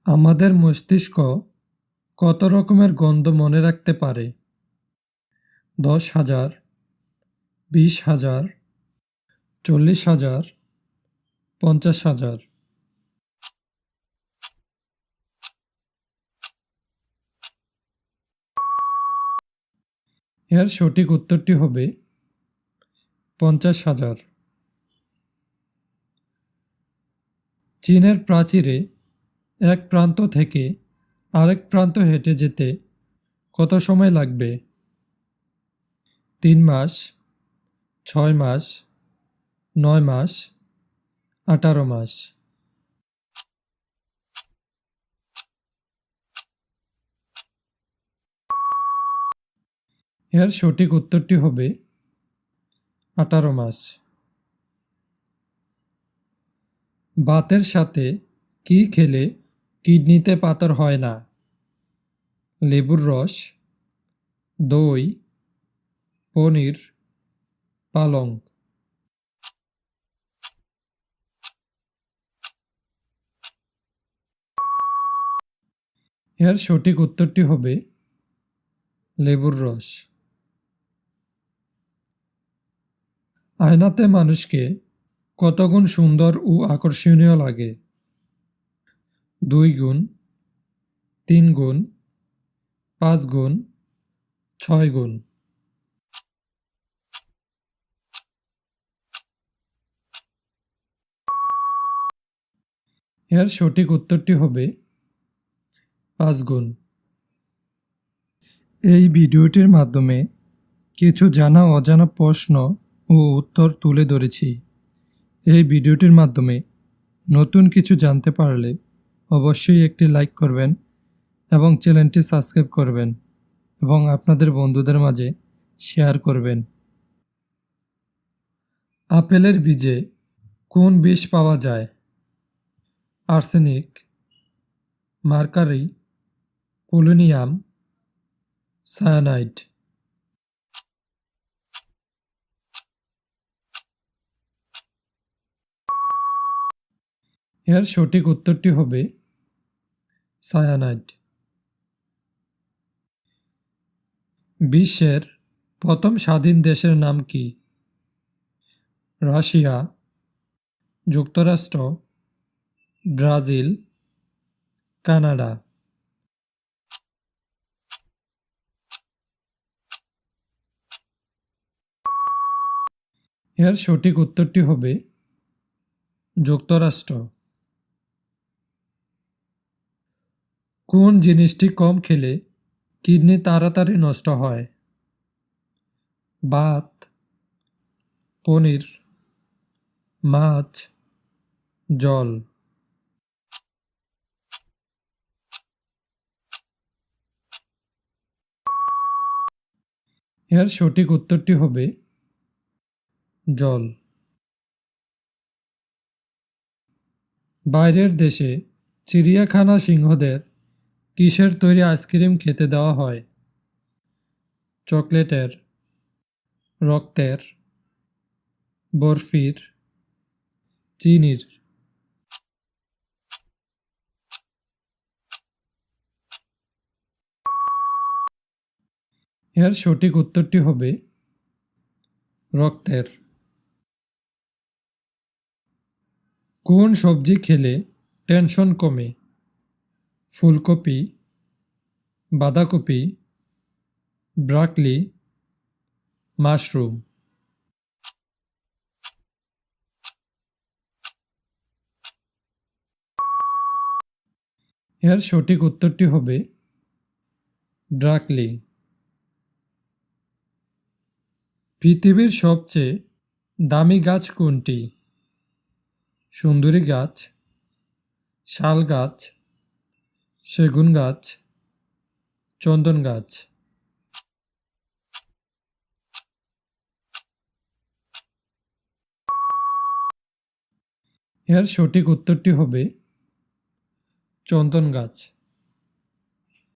আমাদের মস্তিষ্ক কত রকমের গন্ধ মনে রাখতে পারে? ১০,০০০, ২০,০০০, ৪০,০০০, ৫০,০০০। এর সঠিক উত্তরটি হবে ৫০,০০০। চীনের প্রাচীরে এক প্রান্ত থেকে আরেক প্রান্ত হেঁটে যেতে কত সময় লাগবে? ৩ মাস, ৬ মাস, ৯ মাস, ১৮ মাস। এর সঠিক উত্তরটি হবে ১৮ মাস। ভাতের সাথে কি খেলে কিডনিতে পাথর হয় না? লেবুর রস, দই, পনির, পালং। এর সঠিক উত্তরটি হবে লেবুর রস। আয়নাতে মানুষকে কত গুণ সুন্দর ও আকর্ষণীয় লাগে? ২ গুণ, ৩ গুণ, ৫ গুণ, ৬ গুণ। এর সঠিক উত্তরটি হবে ৫ গুণ। এই ভিডিওটির মাধ্যমে কিছু জানা অজানা প্রশ্ন ও উত্তর তুলে ধরেছি। এই ভিডিওটির মাধ্যমে নতুন কিছু জানতে পারলে অবশ্যই একটি লাইক করবেন এবং চ্যানেলটি সাবস্ক্রাইব করবেন এবং আপনাদের বন্ধুদের মাঝে শেয়ার করবেন। আপেলের বীজে কোন বিষ পাওয়া যায়? Arsenic, mercury, polonium, cyanide. এর সঠিক উত্তরটি হবে সায়ানাইড। বিশ্বের প্রথম স্বাধীন দেশের নাম কি? রাশিয়া, যুক্তরাষ্ট্র, ব্রাজিল, কানাডা। এর সঠিক উত্তরটি হবে যুক্তরাষ্ট্র। কোন জিনিসটি কম খেলে কিডনি তাড়াতাড়ি নষ্ট হয়? ভাত, পনির, মাছ, জল। এর সঠিক উত্তরটি হবে জল। বাইরের দেশে চিড়িয়াখানা সিংহদের কিসের তৈরি আইসক্রিম খেতে দেওয়া হয়? চকলেটের, রক্তের, বরফির, চিনির। এর সঠিক উত্তরটি হবে রক্তের। কোন সবজি খেলে টেনশন কমে? ফুলকপি, বাঁধাকপি, ব্রকলি, মাশরুম। এর সঠিক উত্তরটি হবে ব্রকলি। পৃথিবীর সবচেয়ে দামি গাছ কোনটি? সুন্দরী গাছ, শাল গাছ, সেগুন গাছ, চন্দন গাছ। এর সঠিক উত্তরটি হবে চন্দন গাছ।